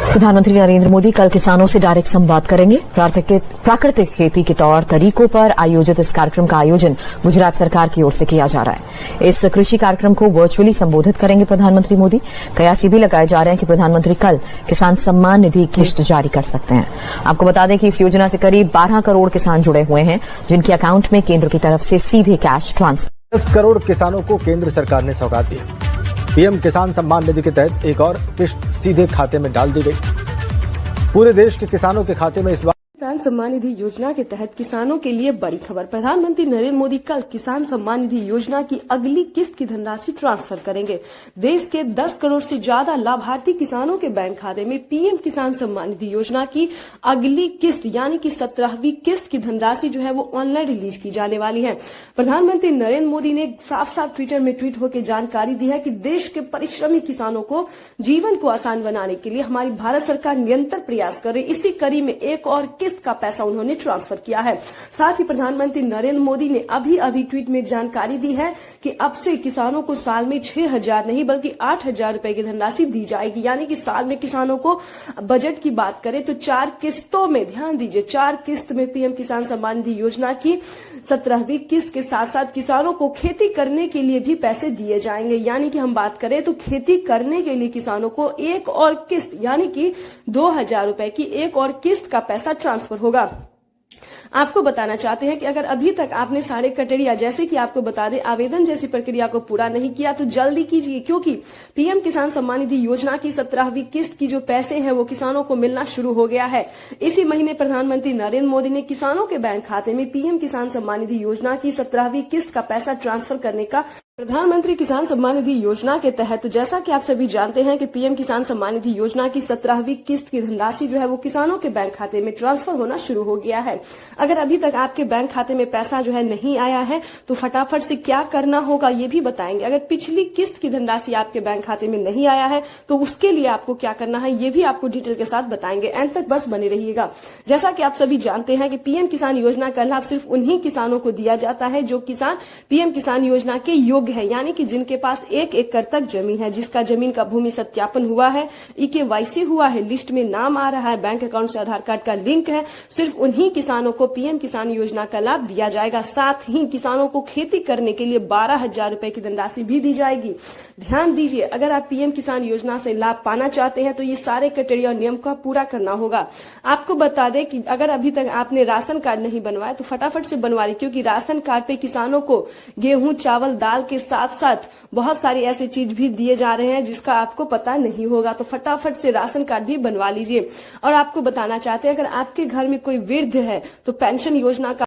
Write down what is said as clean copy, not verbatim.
प्रधानमंत्री नरेंद्र मोदी कल किसानों से डायरेक्ट संवाद करेंगे। प्राकृतिक खेती के तौर तरीकों पर आयोजित इस कार्यक्रम का आयोजन गुजरात सरकार की ओर से किया जा रहा है। इस कृषि कार्यक्रम को वर्चुअली संबोधित करेंगे प्रधानमंत्री मोदी। कयास ये भी लगाए जा रहे हैं कि प्रधानमंत्री कल किसान सम्मान निधि किश्त जारी कर सकते हैं। आपको बता दें कि इस योजना से करीब 12 करोड़ किसान जुड़े हुए हैं, जिनके अकाउंट में केंद्र की तरफ से सीधे कैश ट्रांसफर। 10 करोड़ किसानों को केंद्र सरकार ने सौगात दी। पीएम किसान सम्मान निधि के तहत एक और किश्त सीधे खाते में डाल दी गई। पूरे देश के किसानों के खाते में इस बार किसान सम्मान निधि योजना के तहत किसानों के लिए बड़ी खबर। प्रधानमंत्री नरेंद्र मोदी कल किसान सम्मान निधि योजना की अगली किस्त की धनराशि ट्रांसफर करेंगे। देश के 10 करोड़ से ज्यादा लाभार्थी किसानों के बैंक खाते में पीएम किसान सम्मान निधि योजना की अगली किस्त यानी कि 17वीं किस्त की धनराशि जो है वो ऑनलाइन रिलीज की जाने वाली है। प्रधानमंत्री नरेंद्र मोदी ने साफ साफ ट्विटर में ट्वीट होकर जानकारी दी है कि देश के परिश्रमी किसानों को जीवन को आसान बनाने के लिए हमारी भारत सरकार निरंतर प्रयास कर रही। इसी कड़ी में एक और किस्त का पैसा उन्होंने ट्रांसफर किया है। साथ ही प्रधानमंत्री नरेंद्र मोदी ने अभी ट्वीट में जानकारी दी है कि अब से किसानों को साल में 6,000 नहीं बल्कि 8,000 रुपए की धनराशि दी जाएगी। यानी कि साल में किसानों को बजट की बात करें तो 4 किस्तों में, ध्यान दीजिए, 4 किस्त में पीएम किसान सम्मान निधि योजना की 17वीं किस्त के साथ साथ किसानों को खेती करने के लिए भी पैसे दिए जाएंगे। यानी कि हम बात करें तो खेती करने के लिए किसानों को एक और किस्त यानी कि 2,000 रुपए की एक और किस्त का पैसा ट्रांसफर होगा। आपको बताना चाहते हैं कि अगर अभी तक आपने सारे क्राइटेरिया, जैसे कि आपको बता दें, आवेदन जैसी प्रक्रिया को पूरा नहीं किया तो जल्दी कीजिए, क्योंकि पीएम किसान सम्मान निधि योजना की 17वीं किस्त की जो पैसे हैं वो किसानों को मिलना शुरू हो गया है। इसी महीने प्रधानमंत्री नरेंद्र मोदी ने किसानों के बैंक खाते में पीएम किसान सम्मान निधि योजना की 17वीं किस्त का पैसा ट्रांसफर करने का प्रधानमंत्री किसान सम्मान निधि योजना के तहत, तो जैसा कि आप सभी जानते हैं कि पीएम किसान सम्मान निधि योजना की 17वीं किस्त की धनराशि जो है वो किसानों के बैंक खाते में ट्रांसफर होना शुरू हो गया है। अगर अभी तक आपके बैंक खाते में पैसा जो है नहीं आया है तो फटाफट से क्या करना होगा ये भी बताएंगे। अगर पिछली किस्त की धनराशि आपके बैंक खाते में नहीं आया है तो उसके लिए आपको क्या करना है ये भी आपको डिटेल के साथ बताएंगे। एंड तक बस बने रहिएगा। जैसा कि आप सभी जानते हैं कि पीएम किसान योजना का लाभ सिर्फ उन्हीं किसानों को दिया जाता है जो किसान पीएम किसान योजना के योग्य है, यानी कि जिनके पास 1 एकड़ तक जमीन है, जिसका जमीन का भूमि सत्यापन हुआ है, EKYC हुआ है, लिस्ट में नाम आ रहा है, बैंक अकाउंट से आधार कार्ड का लिंक है, सिर्फ उन्हीं किसानों को पीएम किसान योजना का लाभ दिया जाएगा। साथ ही किसानों को खेती करने के लिए 12,000 रुपए की धनराशि भी दी जाएगी। ध्यान दीजिए, अगर आप पीएम किसान योजना से लाभ पाना चाहते हैं तो ये सारे क्राइटेरिया और नियम का पूरा करना होगा। आपको बता दें कि अगर अभी तक आपने राशन कार्ड नहीं बनवाया तो फटाफट से बनवा ली, क्योंकि राशन कार्ड पे किसानों को गेहूं, चावल, दाल के साथ साथ बहुत सारी ऐसी चीज भी दिए जा रहे हैं जिसका आपको पता नहीं होगा। तो फटाफट से राशन कार्ड भी बनवा लीजिए। और आपको बताना चाहते हैं, अगर आपके घर में कोई वृद्ध है तो पेंशन योजना का